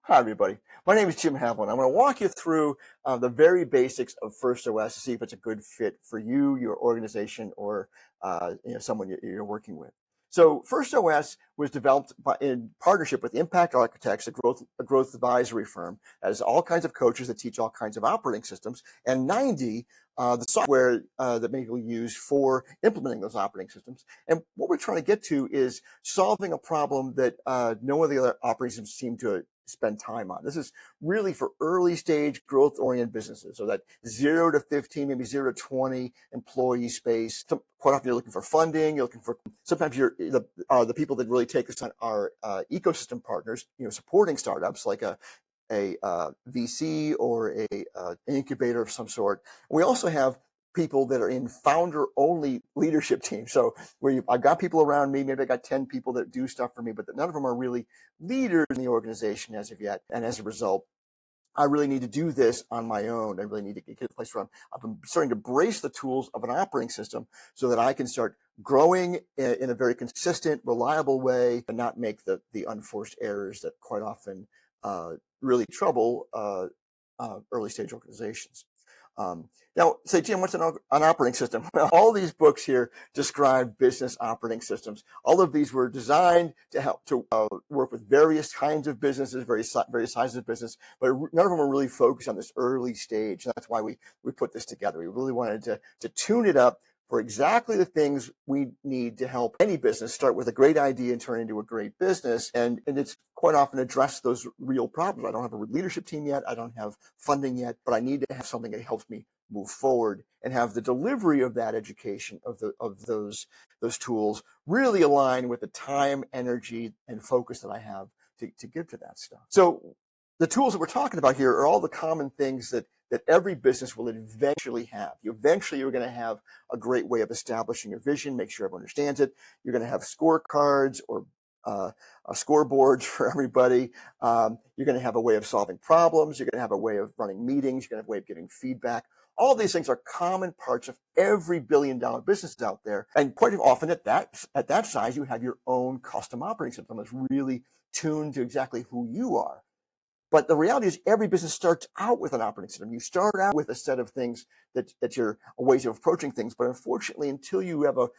Hi, everybody. My name is Jim Havlin. I'm going to walk you through the very basics of FirstOS to see if it's a good fit for you, your organization, or someone you're working with. So FirstOS was developed in partnership with Impact Architects, a growth advisory firm that has all kinds of coaches that teach all kinds of operating systems, and 90, the software that many people use for implementing those operating systems. And what we're trying to get to is solving a problem that no other operating systems seem to spend time on. This is really for early stage growth oriented businesses. So that 0 to 15, maybe 0 to 20 employee space. Quite often you're looking for funding. You're looking for, sometimes the people that really take this on are ecosystem partners, supporting startups like a VC or an incubator of some sort. We also have people that are in founder-only leadership teams. So I've got people around me, maybe I got 10 people that do stuff for me, but none of them are really leaders in the organization as of yet. And as a result, I really need to do this on my own. I really need to get to a place where I'm starting to embrace the tools of an operating system so that I can start growing in a very consistent, reliable way and not make the unforced errors that quite often really trouble early stage organizations. Now, say, Jim, what's an operating system? Well, all these books here describe business operating systems. All of these were designed to help to work with various kinds of businesses, various sizes of business, but none of them are really focused on this early stage. That's why we put this together. We really wanted to tune it up for exactly the things we need to help any business start with a great idea and turn into a great business. And it's quite often address those real problems. I don't have a leadership team yet. I don't have funding yet, but I need to have something that helps me move forward and have the delivery of that education of those tools really align with the time, energy, and focus that I have to give to that stuff. So the tools that we're talking about here are all the common things that every business will eventually have. Eventually, you're going to have a great way of establishing your vision, make sure everyone understands it. You're going to have scorecards or scoreboards for everybody. You're going to have a way of solving problems. You're going to have a way of running meetings. You're going to have a way of giving feedback. All these things are common parts of every billion-dollar business out there. And quite often at that size, you have your own custom operating system that's really tuned to exactly who you are. But the reality is every business starts out with an operating system. You start out with a set of things that you're ways of approaching things. But unfortunately, until you have a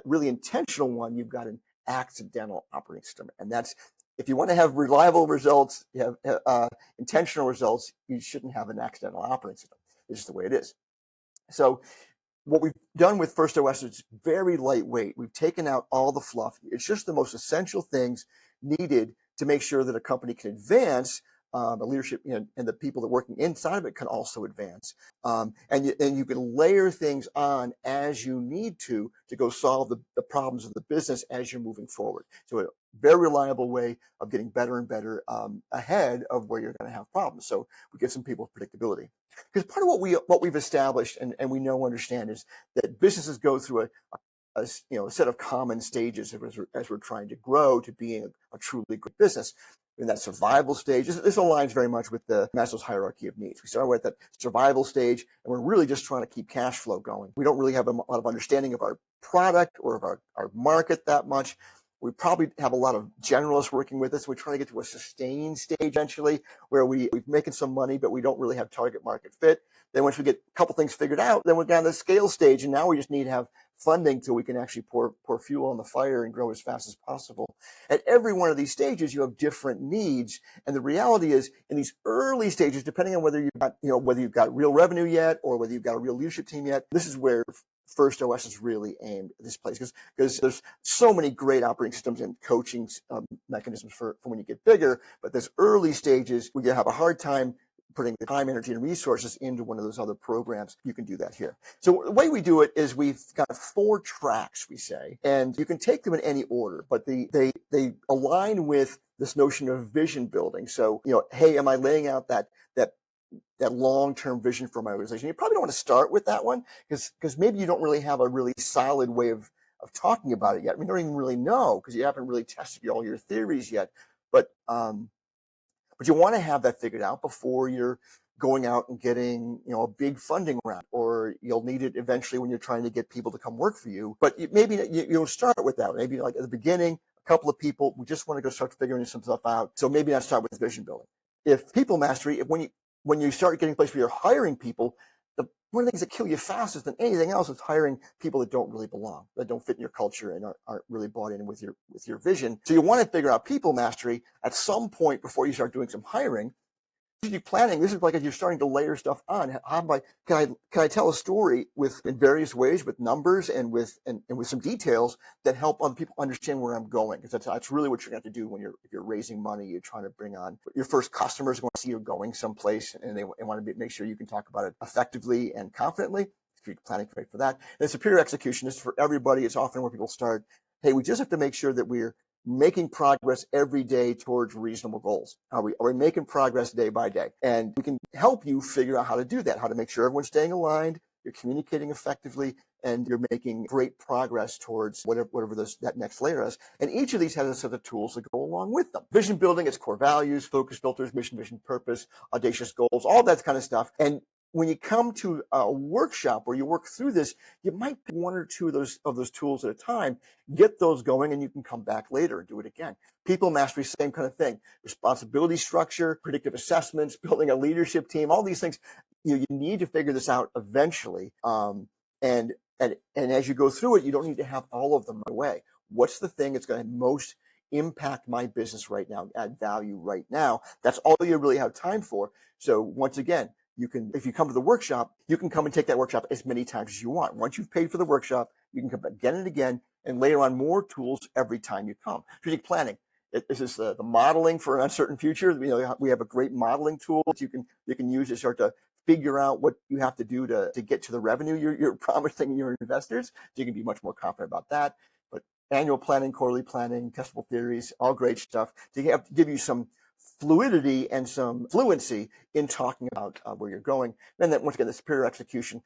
really intentional one, you've got an accidental operating system. And that's, if you want to have reliable results, you have intentional results, you shouldn't have an accidental operating system. It's just the way it is. So what we've done with FirstOS is very lightweight. We've taken out all the fluff. It's just the most essential things needed to make sure that a company can advance. The leadership and the people that are working inside of it can also advance. And you can layer things on as you need to go solve the problems of the business as you're moving forward. So a very reliable way of getting better and better ahead of where you're going to have problems. So we give some people predictability. Because part of what we've established and we understand is that businesses go through a set of common stages as we're trying to grow to being a truly good business. In that survival stage, this aligns very much with the Maslow's hierarchy of needs. We start with that survival stage, and we're really just trying to keep cash flow going. We don't really have a lot of understanding of our product or of our market that much. We probably have a lot of generalists working with us. We're trying to get to a sustained stage eventually where we're making some money, but we don't really have target market fit. Then once we get a couple things figured out, then we're down to the scale stage, and now we just need to have funding so we can actually pour fuel on the fire and grow as fast as possible. At every one of these stages, you have different needs, and the reality is, in these early stages, depending on whether you've got real revenue yet or whether you've got a real leadership team yet, this is where FirstOS is really aimed at this place because there's so many great operating systems and coaching mechanisms for when you get bigger, but there's early stages where you have a hard time putting the time, energy, and resources into one of those other programs. You can do that here. So the way we do it is we've got 4 tracks, we say, and you can take them in any order, but they align with this notion of vision building. So, hey, am I laying out that long-term vision for my organization? You probably don't want to start with that one because maybe you don't really have a really solid way of talking about it yet. I mean, you don't even really know because you haven't really tested all your theories yet. But you want to have that figured out before you're going out and getting, a big funding round, or you'll need it eventually when you're trying to get people to come work for you. But maybe you'll start with that. Maybe like at the beginning, a couple of people, we just want to go start figuring some stuff out. So maybe not start with vision building. if people mastery, when you start getting to a place where you're hiring people, one of the things that kill you fastest than anything else is hiring people that don't really belong, that don't fit in your culture and aren't really bought in with your vision. So you want to figure out people mastery at some point before you start doing some hiring. Strategic planning, this is like as you're starting to layer stuff on. Can I tell a story in various ways with numbers and with some details that help other people understand where I'm going? Because that's really what you're going to have to do when if you're raising money. You're trying to bring on your first customers, going to see you going someplace, and they want to make sure you can talk about it effectively and confidently. Strategic planning, great for that. And superior execution is for everybody. It's often where people start. Hey, we just have to make sure that we're making progress every day towards reasonable goals. Are we making progress day by day? And we can help you figure out how to do that, how to make sure everyone's staying aligned, you're communicating effectively, and you're making great progress towards whatever that next layer is. And each of these has a set of tools that go along with them. Vision building, its core values, focus filters, mission, vision, purpose, audacious goals, all that kind of stuff. And when you come to a workshop where you work through this, you might pick one or two of those tools at a time, get those going, and you can come back later and do it again. People mastery, same kind of thing. Responsibility structure, predictive assessments, building a leadership team, all these things. You need to figure this out eventually. And as you go through it, you don't need to have all of them right away. What's the thing that's going to most impact my business right now, add value right now? That's all you really have time for. So once again, if you come to the workshop, you can come and take that workshop as many times as you want. Once you've paid for the workshop, you can come again and again and layer on more tools every time you come. Strategic planning. This is the modeling for an uncertain future. We have a great modeling tool that you can use to start to figure out what you have to do to get to the revenue you're promising your investors. So you can be much more confident about that. But annual planning, quarterly planning, testable theories, all great stuff. So you have to give you some fluidity and some fluency in talking about where you're going. And then once again, the superior execution.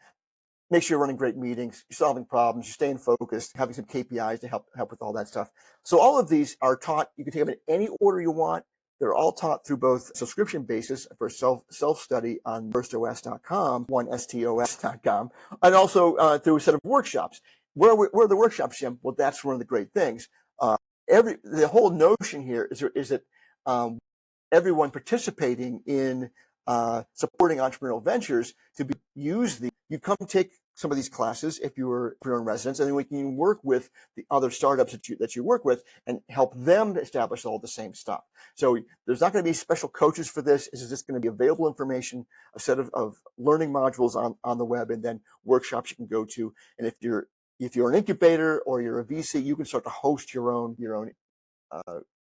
Make sure you're running great meetings, you're solving problems, you're staying focused, having some KPIs to help with all that stuff. So all of these are taught. You can take them in any order you want. They're all taught through both subscription basis for self-study on firstos.com, STOS.com, and also through a set of workshops. Where are the workshops, Jim? Well, that's one of the great things. The whole notion here is that everyone participating in supporting entrepreneurial ventures you come take some of these classes if you're in residence, and then we can work with the other startups that you work with and help them establish all the same stuff. So there's not going to be special coaches for this. This is just going to be available information, a set of learning modules on the web, and then workshops you can go to. And if you're an incubator or you're a VC, you can start to host your own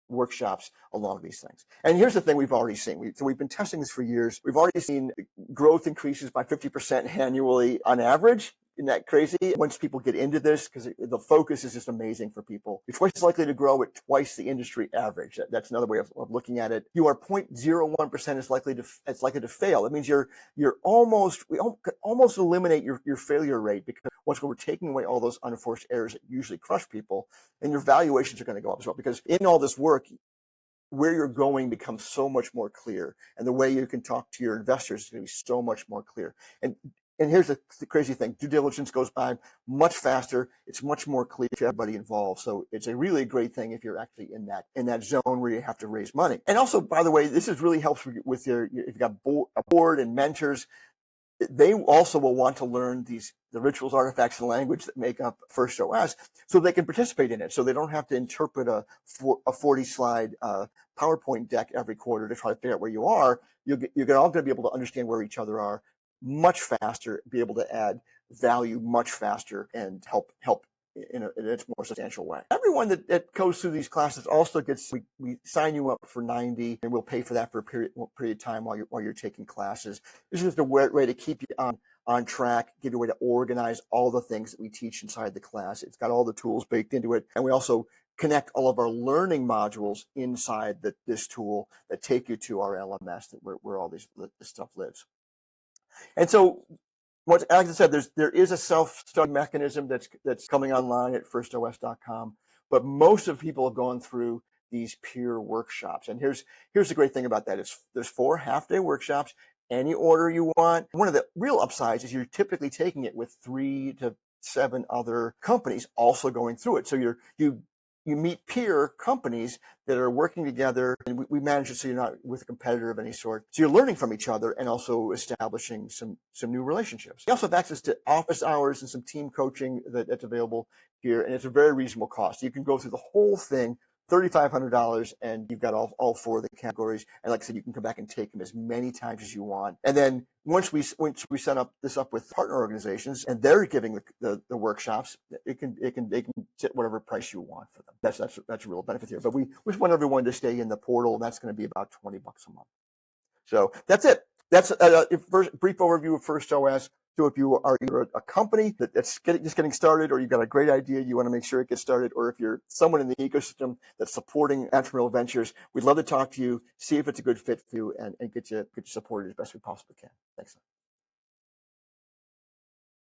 workshops along these things. And here's the thing we've already seen. We've been testing this for years. We've already seen growth increases by 50% annually on average. Isn't that crazy? Once people get into this, because the focus is just amazing for people. You're twice as likely to grow at twice the industry average. That's another way of looking at it. You are 0.01% as likely to fail. That means we almost eliminate your failure rate, because once we're taking away all those unforced errors that usually crush people, and your valuations are going to go up as well. Because in all this work, where you're going becomes so much more clear, and the way you can talk to your investors is going to be so much more clear. And here's the crazy thing: due diligence goes by much faster. It's much more clear to everybody involved. So it's a really great thing if you're actually in that zone where you have to raise money. And also, by the way, this really helps with if you've got a board and mentors. They also will want to learn the rituals, artifacts, and language that make up FirstOS, so they can participate in it. So they don't have to interpret a 40-slide PowerPoint deck every quarter to try to figure out where you are. You're all going to be able to understand where each other are much faster, be able to add value much faster, and help in a more substantial way. Everyone that goes through these classes also we sign you up for 90, and we'll pay for that for a period of time while you're taking classes. This is just a way to keep you on track, give you a way to organize all the things that we teach inside the class. It's got all the tools baked into it, and we also connect all of our learning modules inside this tool that take you to our LMS where all this stuff lives. And so, like I said, there is a self-study mechanism that's coming online at firstos.com, but most of people have gone through these peer workshops. And here's the great thing about that: there's 4 half-day workshops, any order you want. One of the real upsides is you're typically taking it with 3 to 7 other companies also going through it. So you you meet peer companies that are working together, and we manage it so you're not with a competitor of any sort. So you're learning from each other and also establishing some new relationships. You also have access to office hours and some team coaching that's available here, and it's a very reasonable cost. You can go through the whole thing, $3,500, and you've got all four of the categories. And like I said, you can come back and take them as many times as you want. And then once we set this up with partner organizations and they're giving the workshops, they can set whatever price you want for them. That's a real benefit here. But we just want everyone to stay in the portal, and that's going to be about $20 a month. So that's it. That's a brief overview of FirstOS. So if you are either a company that's just getting started, or you've got a great idea, you want to make sure it gets started, or if you're someone in the ecosystem that's supporting entrepreneurial ventures, we'd love to talk to you, see if it's a good fit for you, and get you supported as best we possibly can. Thanks.